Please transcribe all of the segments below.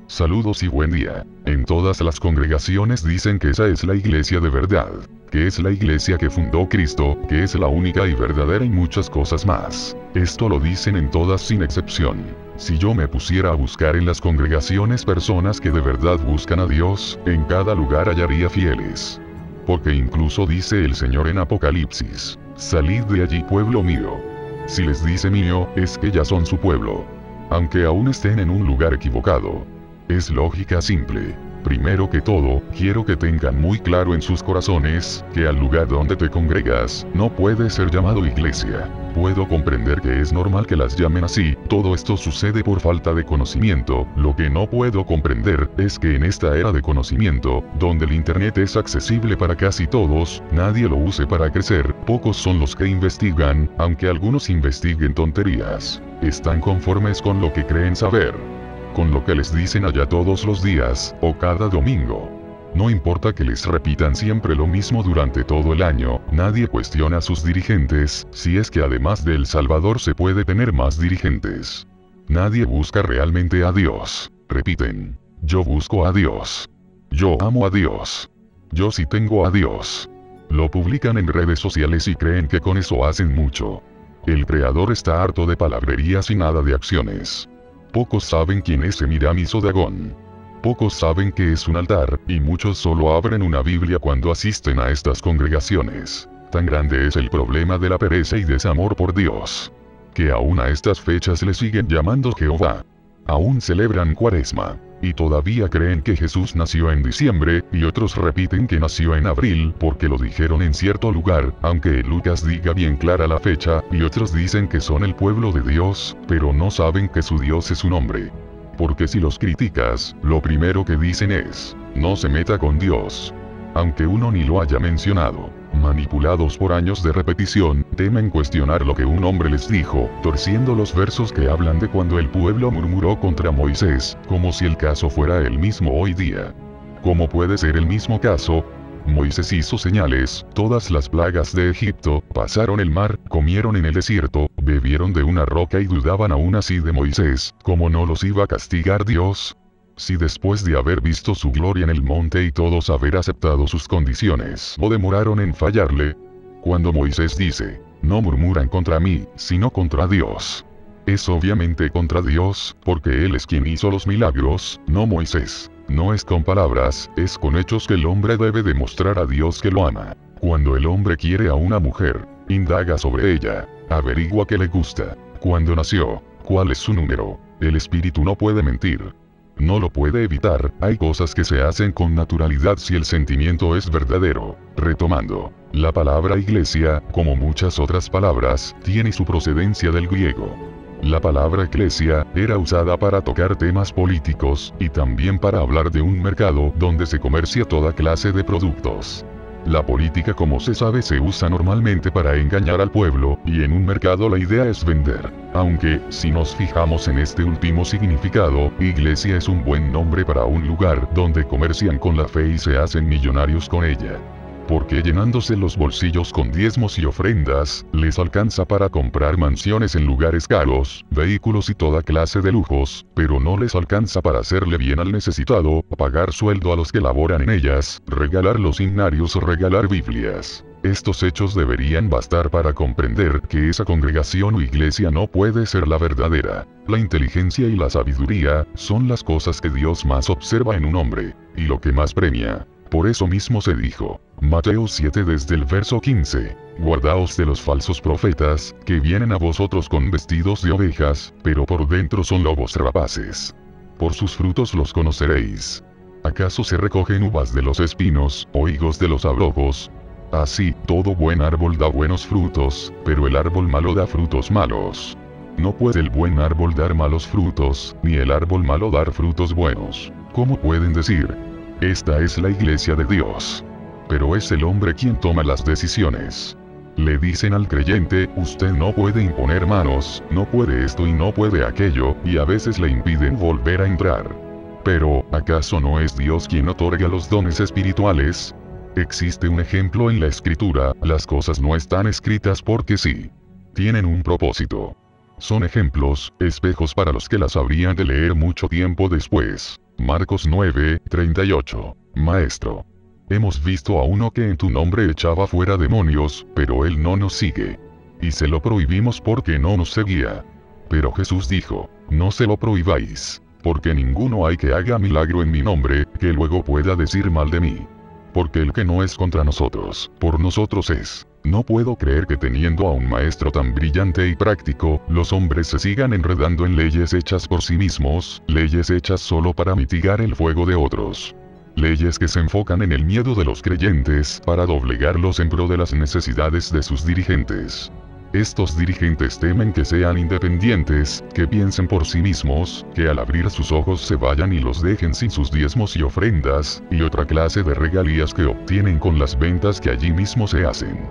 Saludos y buen día. En todas las congregaciones dicen que esa es la iglesia de verdad, que es la iglesia que fundó Cristo, que es la única y verdadera y muchas cosas más. Esto lo dicen en todas sin excepción. Si yo me pusiera a buscar en las congregaciones personas que de verdad buscan a Dios, en cada lugar hallaría fieles. Porque incluso dice el Señor en Apocalipsis, salid de allí pueblo mío. Si les dice mío, es que ya son su pueblo. Aunque aún estén en un lugar equivocado. Es lógica simple. Primero que todo, quiero que tengan muy claro en sus corazones, que al lugar donde te congregas, no puede ser llamado iglesia. Puedo comprender que es normal que las llamen así, todo esto sucede por falta de conocimiento, lo que no puedo comprender, es que en esta era de conocimiento, donde el internet es accesible para casi todos, nadie lo use para crecer, pocos son los que investigan, aunque algunos investiguen tonterías. Están conformes con lo que creen saber. Con lo que les dicen allá todos los días, o cada domingo. No importa que les repitan siempre lo mismo durante todo el año, nadie cuestiona a sus dirigentes, si es que además de El Salvador se puede tener más dirigentes. Nadie busca realmente a Dios, repiten. Yo busco a Dios. Yo amo a Dios. Yo sí tengo a Dios. Lo publican en redes sociales y creen que con eso hacen mucho. El Creador está harto de palabrerías y nada de acciones. Pocos saben quién es Semiramis o Dagón. Pocos saben qué es un altar, y muchos solo abren una Biblia cuando asisten a estas congregaciones. Tan grande es el problema de la pereza y desamor por Dios, que aún a estas fechas le siguen llamando Jehová. Aún celebran Cuaresma, y todavía creen que Jesús nació en diciembre, y otros repiten que nació en abril porque lo dijeron en cierto lugar, aunque Lucas diga bien clara la fecha, y otros dicen que son el pueblo de Dios, pero no saben que su Dios es un hombre. Porque si los criticas, lo primero que dicen es, no se meta con Dios. Aunque uno ni lo haya mencionado. Manipulados por años de repetición, temen cuestionar lo que un hombre les dijo, torciendo los versos que hablan de cuando el pueblo murmuró contra Moisés, como si el caso fuera el mismo hoy día. ¿Cómo puede ser el mismo caso? Moisés hizo señales, todas las plagas de Egipto, pasaron el mar, comieron en el desierto, bebieron de una roca y dudaban aún así de Moisés, ¿cómo no los iba a castigar Dios? Si después de haber visto su gloria en el monte y todos haber aceptado sus condiciones, no demoraron en fallarle. Cuando Moisés dice, no murmuran contra mí, sino contra Dios. Es obviamente contra Dios, porque Él es quien hizo los milagros, no Moisés. No es con palabras, es con hechos que el hombre debe demostrar a Dios que lo ama. Cuando el hombre quiere a una mujer, indaga sobre ella, averigua qué le gusta, cuándo nació, cuál es su número. El espíritu no puede mentir. No lo puede evitar, hay cosas que se hacen con naturalidad si el sentimiento es verdadero. Retomando, la palabra iglesia, como muchas otras palabras, tiene su procedencia del griego. La palabra eclesia era usada para tocar temas políticos, y también para hablar de un mercado donde se comercia toda clase de productos. La política, como se sabe, se usa normalmente para engañar al pueblo, y en un mercado la idea es vender. Aunque, si nos fijamos en este último significado, iglesia es un buen nombre para un lugar donde comercian con la fe y se hacen millonarios con ella. Porque llenándose los bolsillos con diezmos y ofrendas, les alcanza para comprar mansiones en lugares caros, vehículos y toda clase de lujos, pero no les alcanza para hacerle bien al necesitado, pagar sueldo a los que laboran en ellas, regalar los himnarios o regalar Biblias. Estos hechos deberían bastar para comprender que esa congregación o iglesia no puede ser la verdadera. La inteligencia y la sabiduría son las cosas que Dios más observa en un hombre, y lo que más premia. Por eso mismo se dijo, Mateo 7 desde el verso 15, guardaos de los falsos profetas, que vienen a vosotros con vestidos de ovejas, pero por dentro son lobos rapaces. Por sus frutos los conoceréis. ¿Acaso se recogen uvas de los espinos, o higos de los abrojos? Así, todo buen árbol da buenos frutos, pero el árbol malo da frutos malos. No puede el buen árbol dar malos frutos, ni el árbol malo dar frutos buenos. ¿Cómo pueden decir? Esta es la iglesia de Dios. Pero es el hombre quien toma las decisiones. Le dicen al creyente, usted no puede imponer manos, no puede esto y no puede aquello, y a veces le impiden volver a entrar. Pero, ¿acaso no es Dios quien otorga los dones espirituales? Existe un ejemplo en la escritura, las cosas no están escritas porque sí. Tienen un propósito. Son ejemplos, espejos para los que las habrían de leer mucho tiempo después. Marcos 9:38. Maestro, hemos visto a uno que en tu nombre echaba fuera demonios, pero él no nos sigue. Y se lo prohibimos porque no nos seguía. Pero Jesús dijo, no se lo prohibáis, porque ninguno hay que haga milagro en mi nombre, que luego pueda decir mal de mí. Porque el que no es contra nosotros, por nosotros es. No puedo creer que teniendo a un maestro tan brillante y práctico, los hombres se sigan enredando en leyes hechas por sí mismos, leyes hechas solo para mitigar el fuego de otros. Leyes que se enfocan en el miedo de los creyentes para doblegarlos en pro de las necesidades de sus dirigentes. Estos dirigentes temen que sean independientes, que piensen por sí mismos, que al abrir sus ojos se vayan y los dejen sin sus diezmos y ofrendas, y otra clase de regalías que obtienen con las ventas que allí mismo se hacen.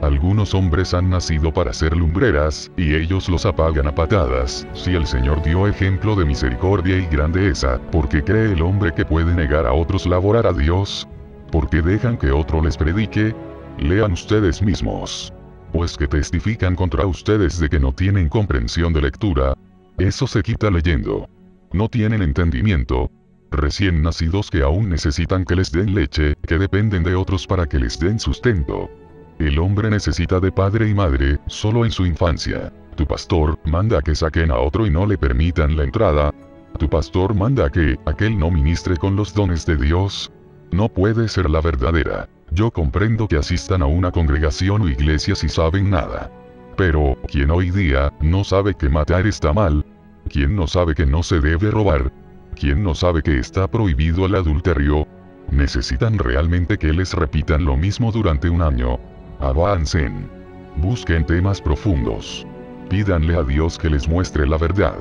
Algunos hombres han nacido para ser lumbreras, y ellos los apagan a patadas. Si el Señor dio ejemplo de misericordia y grandeza, ¿por qué cree el hombre que puede negar a otros laborar a Dios? ¿Por qué dejan que otro les predique? Lean ustedes mismos. Pues que testifican contra ustedes de que no tienen comprensión de lectura. Eso se quita leyendo. No tienen entendimiento. Recién nacidos que aún necesitan que les den leche, que dependen de otros para que les den sustento. El hombre necesita de padre y madre, solo en su infancia. Tu pastor manda a que saquen a otro y no le permitan la entrada. Tu pastor manda a que aquel no ministre con los dones de Dios. No puede ser la verdadera. Yo comprendo que asistan a una congregación o iglesia si saben nada. Pero, ¿quién hoy día no sabe que matar está mal? ¿Quién no sabe que no se debe robar? ¿Quién no sabe que está prohibido el adulterio? Necesitan realmente que les repitan lo mismo durante un año. Avancen. Busquen temas profundos. Pídanle a Dios que les muestre la verdad.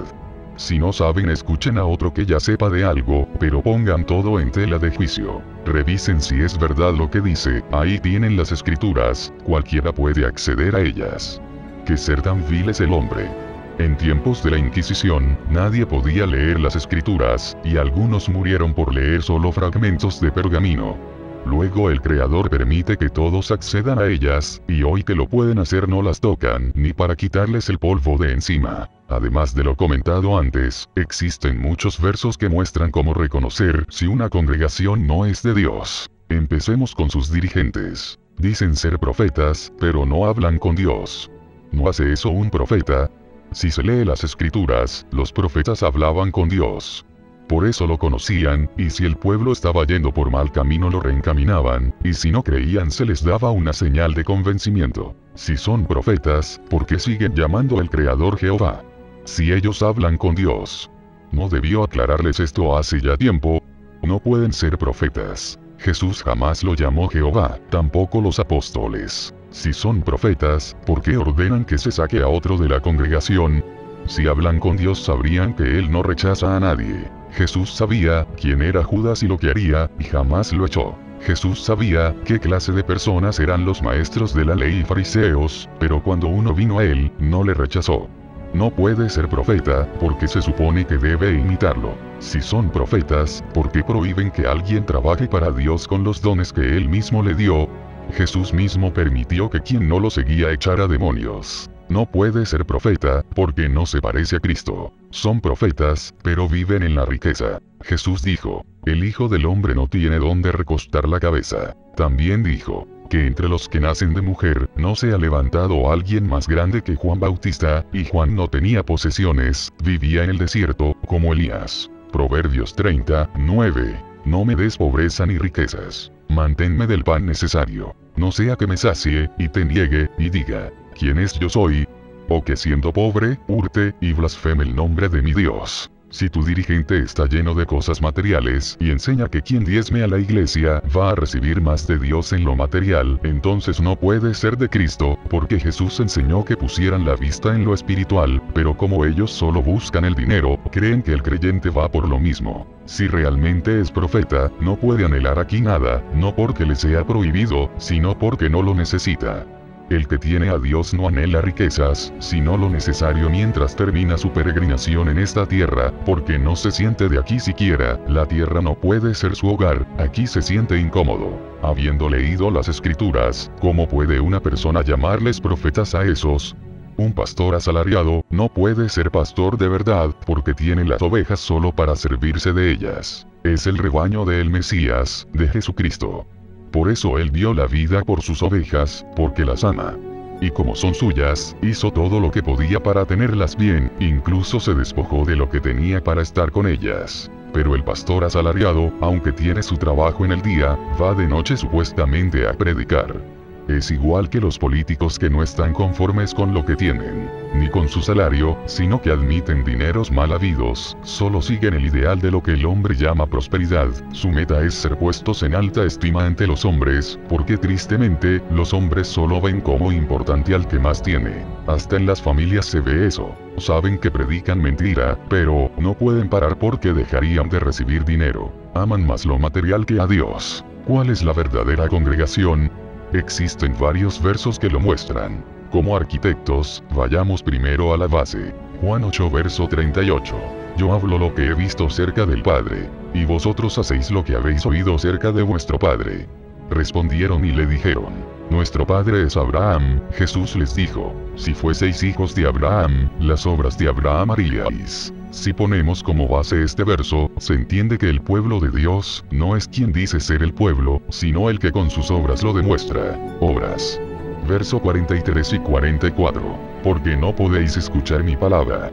Si no saben, escuchen a otro que ya sepa de algo, pero pongan todo en tela de juicio. Revisen si es verdad lo que dice, ahí tienen las escrituras, cualquiera puede acceder a ellas. ¿Qué ser tan vil es el hombre? En tiempos de la Inquisición, nadie podía leer las escrituras, y algunos murieron por leer solo fragmentos de pergamino. Luego el Creador permite que todos accedan a ellas, y hoy que lo pueden hacer no las tocan, ni para quitarles el polvo de encima. Además de lo comentado antes, existen muchos versos que muestran cómo reconocer si una congregación no es de Dios. Empecemos con sus dirigentes. Dicen ser profetas, pero no hablan con Dios. ¿No hace eso un profeta? Si se lee las escrituras, los profetas hablaban con Dios. Por eso lo conocían, y si el pueblo estaba yendo por mal camino lo reencaminaban, y si no creían se les daba una señal de convencimiento. Si son profetas, ¿por qué siguen llamando al Creador Jehová? Si ellos hablan con Dios. ¿No debió aclararles esto hace ya tiempo? No pueden ser profetas. Jesús jamás lo llamó Jehová, tampoco los apóstoles. Si son profetas, ¿por qué ordenan que se saque a otro de la congregación? Si hablan con Dios sabrían que Él no rechaza a nadie. Jesús sabía quién era Judas y lo que haría, y jamás lo echó. Jesús sabía qué clase de personas eran los maestros de la ley y fariseos, pero cuando uno vino a Él, no le rechazó. No puede ser profeta, porque se supone que debe imitarlo. Si son profetas, ¿por qué prohíben que alguien trabaje para Dios con los dones que Él mismo le dio? Jesús mismo permitió que quien no lo seguía echara demonios. No puede ser profeta, porque no se parece a Cristo. Son profetas, pero viven en la riqueza. Jesús dijo, el Hijo del Hombre no tiene dónde recostar la cabeza. También dijo, que entre los que nacen de mujer, no se ha levantado alguien más grande que Juan Bautista, y Juan no tenía posesiones, vivía en el desierto, como Elías. Proverbios 30:9. No me des pobreza ni riquezas. Manténme del pan necesario. No sea que me sacie, y te niegue, y diga, ¿quién es yo soy? O que siendo pobre, hurte, y blasfeme el nombre de mi Dios. Si tu dirigente está lleno de cosas materiales, y enseña que quien diezme a la iglesia, va a recibir más de Dios en lo material, entonces no puede ser de Cristo, porque Jesús enseñó que pusieran la vista en lo espiritual, pero como ellos solo buscan el dinero, creen que el creyente va por lo mismo. Si realmente es profeta, no puede anhelar aquí nada, no porque le sea prohibido, sino porque no lo necesita. El que tiene a Dios no anhela riquezas, sino lo necesario mientras termina su peregrinación en esta tierra, porque no se siente de aquí siquiera, la tierra no puede ser su hogar, aquí se siente incómodo. Habiendo leído las escrituras, ¿cómo puede una persona llamarles profetas a esos? Un pastor asalariado no puede ser pastor de verdad porque tiene las ovejas solo para servirse de ellas. Es el rebaño del Mesías, de Jesucristo. Por eso él dio la vida por sus ovejas, porque las ama. Y como son suyas, hizo todo lo que podía para tenerlas bien, incluso se despojó de lo que tenía para estar con ellas. Pero el pastor asalariado, aunque tiene su trabajo en el día, va de noche supuestamente a predicar. Es igual que los políticos que no están conformes con lo que tienen, ni con su salario, sino que admiten dineros mal habidos, solo siguen el ideal de lo que el hombre llama prosperidad. Su meta es ser puestos en alta estima ante los hombres, porque tristemente, los hombres solo ven como importante al que más tiene. Hasta en las familias se ve eso. Saben que predican mentira, pero no pueden parar porque dejarían de recibir dinero. Aman más lo material que a Dios. ¿Cuál es la verdadera congregación? Existen varios versos que lo muestran. Como arquitectos, vayamos primero a la base. Juan 8 verso 38. Yo hablo lo que he visto cerca del Padre, y vosotros hacéis lo que habéis oído cerca de vuestro Padre. Respondieron y le dijeron: Nuestro padre es Abraham. Jesús les dijo: Si fueseis hijos de Abraham, las obras de Abraham haríais. Si ponemos como base este verso, se entiende que el pueblo de Dios no es quien dice ser el pueblo, sino el que con sus obras lo demuestra. Obras. Verso 43 y 44. Porque no podéis escuchar mi palabra.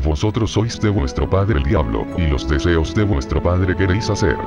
Vosotros sois de vuestro padre el diablo, y los deseos de vuestro padre queréis hacer.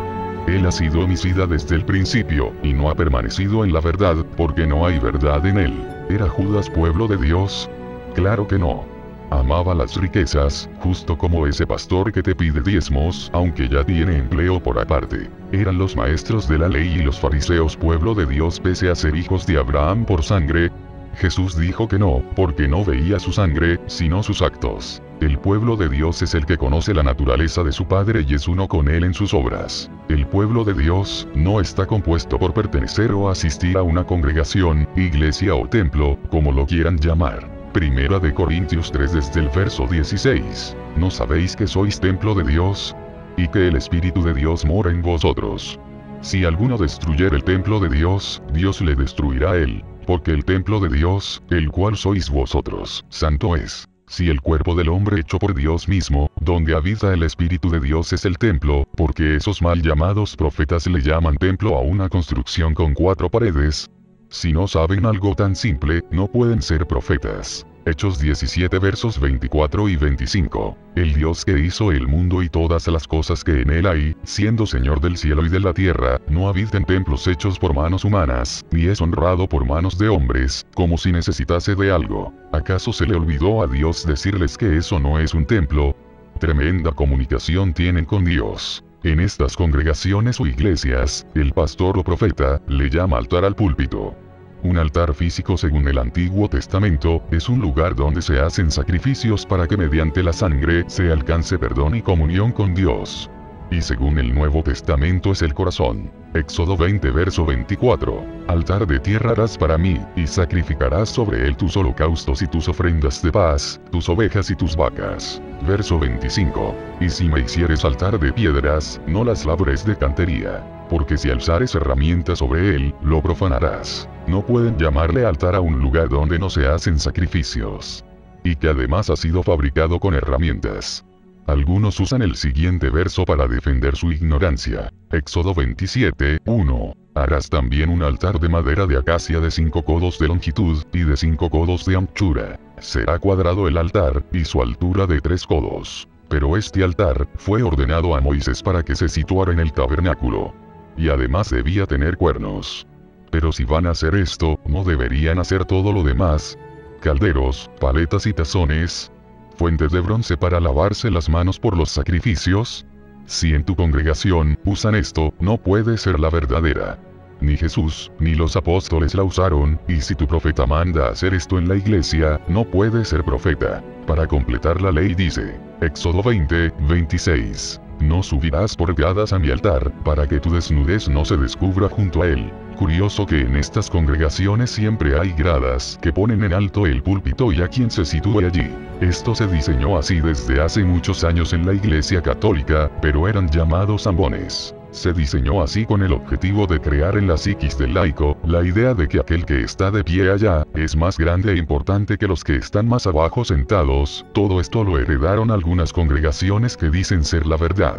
Él ha sido homicida desde el principio, y no ha permanecido en la verdad, porque no hay verdad en él. ¿Era Judas pueblo de Dios? Claro que no. Amaba las riquezas, justo como ese pastor que te pide diezmos, aunque ya tiene empleo por aparte. ¿Eran los maestros de la ley y los fariseos pueblo de Dios pese a ser hijos de Abraham por sangre? Jesús dijo que no, porque no veía su sangre, sino sus actos. El pueblo de Dios es el que conoce la naturaleza de su Padre y es uno con él en sus obras. El pueblo de Dios no está compuesto por pertenecer o asistir a una congregación, iglesia o templo, como lo quieran llamar. Primera de Corintios 3 desde el verso 16. ¿No sabéis que sois templo de Dios? Y que el Espíritu de Dios mora en vosotros. Si alguno destruyere el templo de Dios, Dios le destruirá a él. Porque el templo de Dios, el cual sois vosotros, santo es. Si el cuerpo del hombre hecho por Dios mismo, donde habita el Espíritu de Dios es el templo, porque esos mal llamados profetas le llaman templo a una construcción con 4 paredes. Si no saben algo tan simple, no pueden ser profetas. Hechos 17 versos 24 y 25. El Dios que hizo el mundo y todas las cosas que en él hay, siendo Señor del cielo y de la tierra, no habita en templos hechos por manos humanas, ni es honrado por manos de hombres, como si necesitase de algo. ¿Acaso se le olvidó a Dios decirles que eso no es un templo? Tremenda comunicación tienen con Dios. En estas congregaciones o iglesias, el pastor o profeta le llama altar al púlpito. Un altar físico según el Antiguo Testamento, es un lugar donde se hacen sacrificios para que mediante la sangre se alcance perdón y comunión con Dios. Y según el Nuevo Testamento es el corazón. Éxodo 20 verso 24. Altar de tierra harás para mí, y sacrificarás sobre él tus holocaustos y tus ofrendas de paz, tus ovejas y tus vacas. Verso 25. Y si me hicieres altar de piedras, no las labres de cantería. Porque si alzares herramientas sobre él, lo profanarás. No pueden llamarle altar a un lugar donde no se hacen sacrificios. Y que además ha sido fabricado con herramientas. Algunos usan el siguiente verso para defender su ignorancia. Éxodo 27, 1. Harás también un altar de madera de acacia de 5 codos de longitud, y de 5 codos de anchura. Será cuadrado el altar, y su altura de 3 codos. Pero este altar, fue ordenado a Moisés para que se situara en el tabernáculo. Y además debía tener cuernos. Pero si van a hacer esto, ¿no deberían hacer todo lo demás? Calderos, paletas y tazones. Fuentes de bronce para lavarse las manos por los sacrificios. Si en tu congregación usan esto, no puede ser la verdadera. Ni Jesús, ni los apóstoles la usaron, y si tu profeta manda hacer esto en la iglesia, no puede ser profeta. Para completar la ley dice, Éxodo 20, 26. No subirás por gradas a mi altar, para que tu desnudez no se descubra junto a él. Curioso que en estas congregaciones siempre hay gradas que ponen en alto el púlpito y a quien se sitúe allí. Esto se diseñó así desde hace muchos años en la iglesia católica, pero eran llamados zambones. Se diseñó así con el objetivo de crear en la psiquis del laico, la idea de que aquel que está de pie allá, es más grande e importante que los que están más abajo sentados. Todo esto lo heredaron algunas congregaciones que dicen ser la verdad.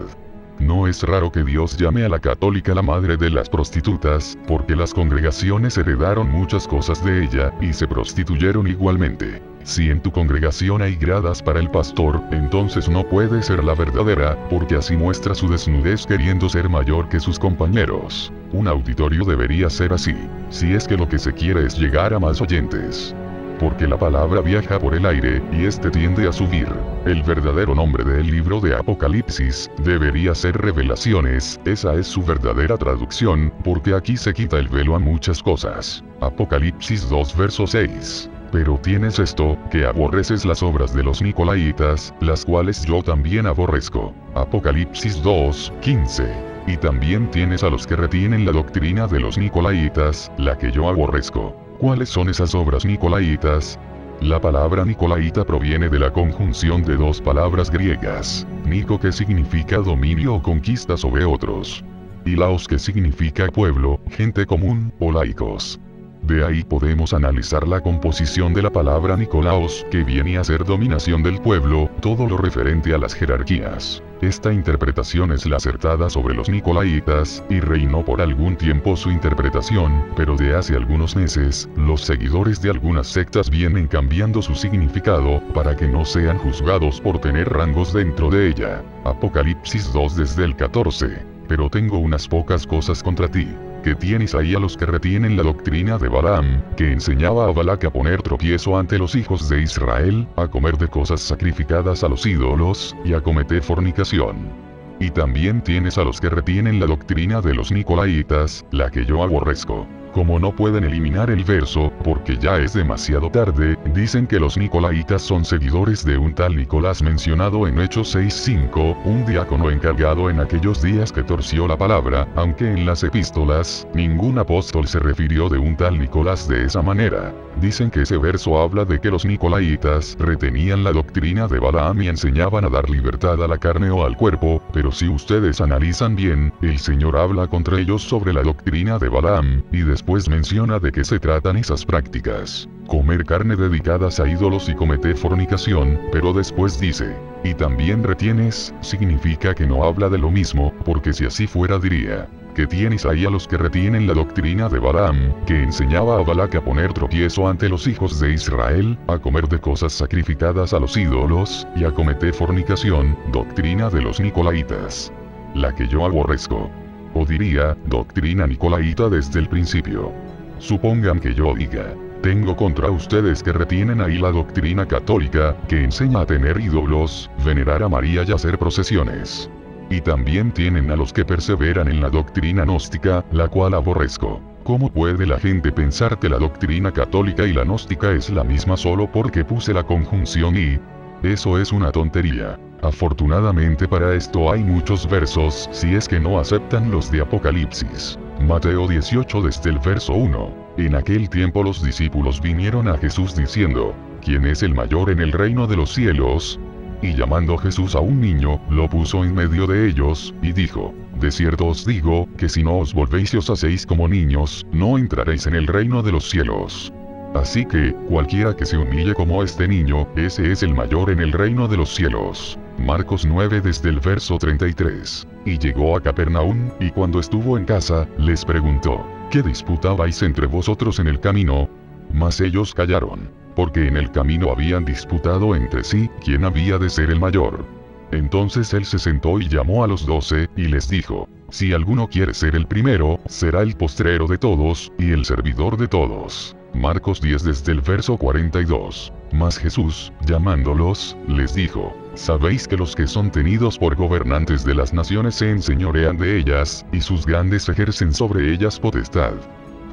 No es raro que Dios llame a la católica la madre de las prostitutas, porque las congregaciones heredaron muchas cosas de ella, y se prostituyeron igualmente. Si en tu congregación hay gradas para el pastor, entonces no puede ser la verdadera, porque así muestra su desnudez queriendo ser mayor que sus compañeros. Un auditorio debería ser así, si es que lo que se quiere es llegar a más oyentes. Porque la palabra viaja por el aire, y este tiende a subir. El verdadero nombre del libro de Apocalipsis debería ser Revelaciones, esa es su verdadera traducción, porque aquí se quita el velo a muchas cosas. Apocalipsis 2 verso 6. Pero tienes esto, que aborreces las obras de los Nicolaitas, las cuales yo también aborrezco. Apocalipsis 2, 15. Y también tienes a los que retienen la doctrina de los Nicolaitas, la que yo aborrezco. ¿Cuáles son esas obras nicolaitas? La palabra nicolaita proviene de la conjunción de dos palabras griegas, Nico que significa dominio o conquista sobre otros, y laos que significa pueblo, gente común, o laicos. De ahí podemos analizar la composición de la palabra Nicolaos, que viene a ser dominación del pueblo, todo lo referente a las jerarquías. Esta interpretación es la acertada sobre los Nicolaitas, y reinó por algún tiempo su interpretación, pero de hace algunos meses, los seguidores de algunas sectas vienen cambiando su significado, para que no sean juzgados por tener rangos dentro de ella. Apocalipsis 2 desde el 14. Pero tengo unas pocas cosas contra ti. Que tienes ahí a los que retienen la doctrina de Balaam, que enseñaba a Balac a poner tropiezo ante los hijos de Israel, a comer de cosas sacrificadas a los ídolos, y a cometer fornicación. Y también tienes a los que retienen la doctrina de los Nicolaitas, la que yo aborrezco. Como no pueden eliminar el verso, porque ya es demasiado tarde, dicen que los Nicolaitas son seguidores de un tal Nicolás mencionado en Hechos 6:5, un diácono encargado en aquellos días que torció la palabra, aunque en las epístolas, ningún apóstol se refirió de un tal Nicolás de esa manera. Dicen que ese verso habla de que los Nicolaitas retenían la doctrina de Balaam y enseñaban a dar libertad a la carne o al cuerpo, pero si ustedes analizan bien, el Señor habla contra ellos sobre la doctrina de Balaam, y después menciona de qué se tratan esas prácticas. Comer carne dedicadas a ídolos y cometer fornicación, pero después dice, y también retienes, significa que no habla de lo mismo, porque si así fuera diría, que tienes ahí a los que retienen la doctrina de Balaam, que enseñaba a Balac a poner tropiezo ante los hijos de Israel, a comer de cosas sacrificadas a los ídolos, y a cometer fornicación, doctrina de los Nicolaitas. La que yo aborrezco. O diría, doctrina nicolaita desde el principio. Supongan que yo diga, tengo contra ustedes que retienen ahí la doctrina católica, que enseña a tener ídolos, venerar a María y hacer procesiones. Y también tienen a los que perseveran en la doctrina gnóstica, la cual aborrezco. ¿Cómo puede la gente pensar que la doctrina católica y la gnóstica es la misma solo porque puse la conjunción y? Eso es una tontería. Afortunadamente para esto hay muchos versos, si es que no aceptan los de Apocalipsis. Mateo 18 desde el verso 1. En aquel tiempo los discípulos vinieron a Jesús diciendo, ¿quién es el mayor en el reino de los cielos? Y llamando Jesús a un niño, lo puso en medio de ellos, y dijo, de cierto os digo, que si no os volvéis y os hacéis como niños, no entraréis en el reino de los cielos. Así que, cualquiera que se humille como este niño, ese es el mayor en el reino de los cielos. Marcos 9 desde el verso 33. Y llegó a Capernaum, y cuando estuvo en casa, les preguntó, ¿qué disputabais entre vosotros en el camino? Mas ellos callaron, porque en el camino habían disputado entre sí, quién había de ser el mayor. Entonces él se sentó y llamó a los 12, y les dijo, si alguno quiere ser el primero, será el postrero de todos, y el servidor de todos. Marcos 10 desde el verso 42. Mas Jesús, llamándolos, les dijo, sabéis que los que son tenidos por gobernantes de las naciones se enseñorean de ellas, y sus grandes ejercen sobre ellas potestad.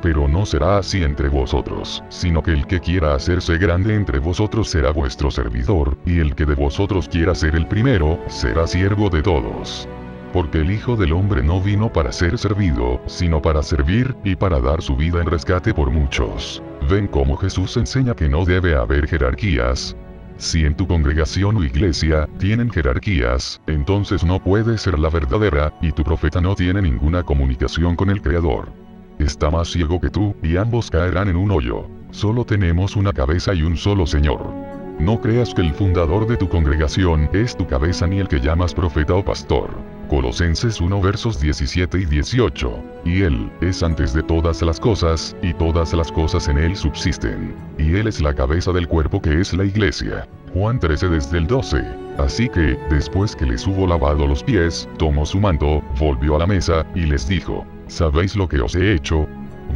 Pero no será así entre vosotros, sino que el que quiera hacerse grande entre vosotros será vuestro servidor, y el que de vosotros quiera ser el primero, será siervo de todos. Porque el Hijo del Hombre no vino para ser servido, sino para servir, y para dar su vida en rescate por muchos. ¿Ven cómo Jesús enseña que no debe haber jerarquías? Si en tu congregación o iglesia tienen jerarquías, entonces no puede ser la verdadera, y tu profeta no tiene ninguna comunicación con el Creador. Está más ciego que tú, y ambos caerán en un hoyo. Solo tenemos una cabeza y un solo Señor. No creas que el fundador de tu congregación es tu cabeza ni el que llamas profeta o pastor. Colosenses 1 versos 17 y 18. Y Él es antes de todas las cosas, y todas las cosas en Él subsisten. Y Él es la cabeza del cuerpo que es la iglesia. Juan 13 desde el 12. Así que, después que les hubo lavado los pies, tomó su manto, volvió a la mesa, y les dijo: ¿Sabéis lo que os he hecho?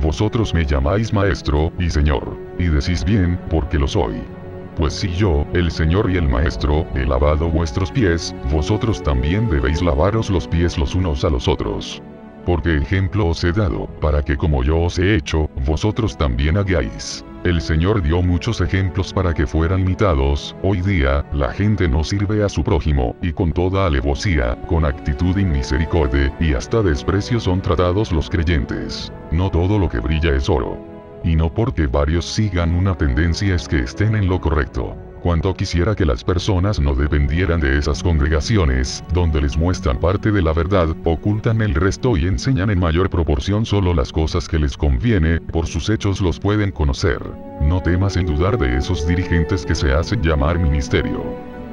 Vosotros me llamáis maestro, y señor, y decís bien, porque lo soy. Pues si yo, el Señor y el Maestro, he lavado vuestros pies, vosotros también debéis lavaros los pies los unos a los otros. Porque ejemplo os he dado, para que como yo os he hecho, vosotros también hagáis. El Señor dio muchos ejemplos para que fueran imitados. Hoy día, la gente no sirve a su prójimo, y con toda alevosía, con actitud inmisericordia, y hasta desprecio son tratados los creyentes. No todo lo que brilla es oro. Y no porque varios sigan una tendencia es que estén en lo correcto. Cuanto quisiera que las personas no dependieran de esas congregaciones, donde les muestran parte de la verdad, ocultan el resto y enseñan en mayor proporción solo las cosas que les conviene, por sus hechos los pueden conocer. No temas en dudar de esos dirigentes que se hacen llamar ministerio.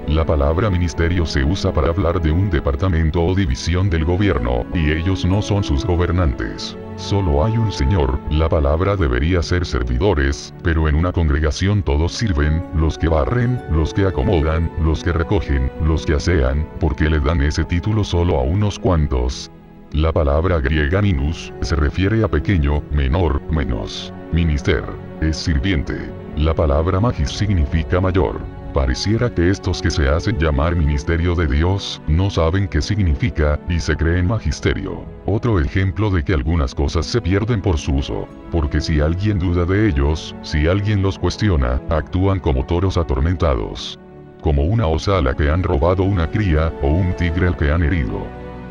La palabra ministerio se usa para hablar de un departamento o división del gobierno, y ellos no son sus gobernantes. Solo hay un Señor. La palabra debería ser servidores, pero en una congregación todos sirven, los que barren, los que acomodan, los que recogen, los que asean, porque le dan ese título solo a unos cuantos. La palabra griega minus, se refiere a pequeño, menor, menos. Minister, es sirviente. La palabra magis significa mayor. Pareciera que estos que se hacen llamar ministerio de Dios, no saben qué significa, y se creen magisterio. Otro ejemplo de que algunas cosas se pierden por su uso. Porque si alguien duda de ellos, si alguien los cuestiona, actúan como toros atormentados. Como una osa a la que han robado una cría, o un tigre al que han herido.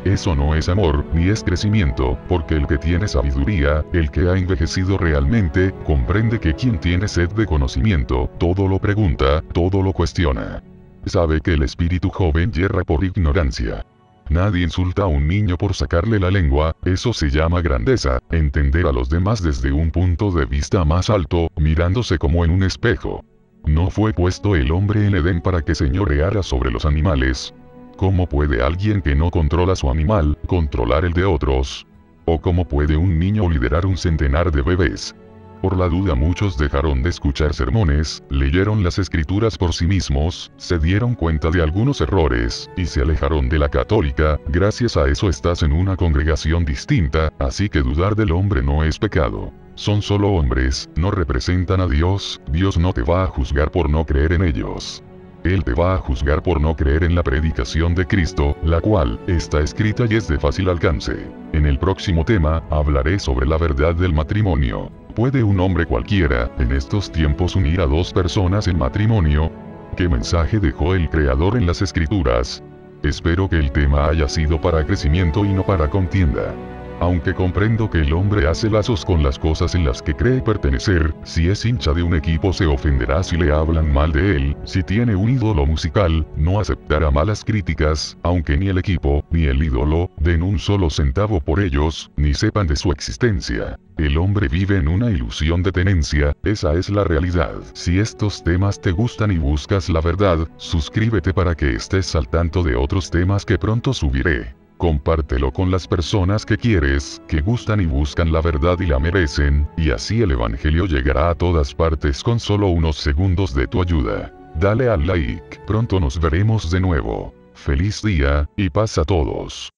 Eso no es amor, ni es crecimiento, porque el que tiene sabiduría, el que ha envejecido realmente, comprende que quien tiene sed de conocimiento, todo lo pregunta, todo lo cuestiona. Sabe que el espíritu joven yerra por ignorancia. Nadie insulta a un niño por sacarle la lengua, eso se llama grandeza, entender a los demás desde un punto de vista más alto, mirándose como en un espejo. No fue puesto el hombre en Edén para que señoreara sobre los animales. ¿Cómo puede alguien que no controla su animal, controlar el de otros? ¿O cómo puede un niño liderar un centenar de bebés? Por la duda muchos dejaron de escuchar sermones, leyeron las escrituras por sí mismos, se dieron cuenta de algunos errores, y se alejaron de la católica. Gracias a eso estás en una congregación distinta, así que dudar del hombre no es pecado. Son solo hombres, no representan a Dios, Dios no te va a juzgar por no creer en ellos. Él te va a juzgar por no creer en la predicación de Cristo, la cual está escrita y es de fácil alcance. En el próximo tema, hablaré sobre la verdad del matrimonio. ¿Puede un hombre cualquiera, en estos tiempos, unir a dos personas en matrimonio? ¿Qué mensaje dejó el Creador en las Escrituras? Espero que el tema haya sido para crecimiento y no para contienda. Aunque comprendo que el hombre hace lazos con las cosas en las que cree pertenecer, si es hincha de un equipo se ofenderá si le hablan mal de él, si tiene un ídolo musical, no aceptará malas críticas, aunque ni el equipo, ni el ídolo, den un solo centavo por ellos, ni sepan de su existencia. El hombre vive en una ilusión de tenencia, esa es la realidad. Si estos temas te gustan y buscas la verdad, suscríbete para que estés al tanto de otros temas que pronto subiré. Compártelo con las personas que quieres, que gustan y buscan la verdad y la merecen, y así el evangelio llegará a todas partes con solo unos segundos de tu ayuda. Dale al like, pronto nos veremos de nuevo. Feliz día, y paz a todos.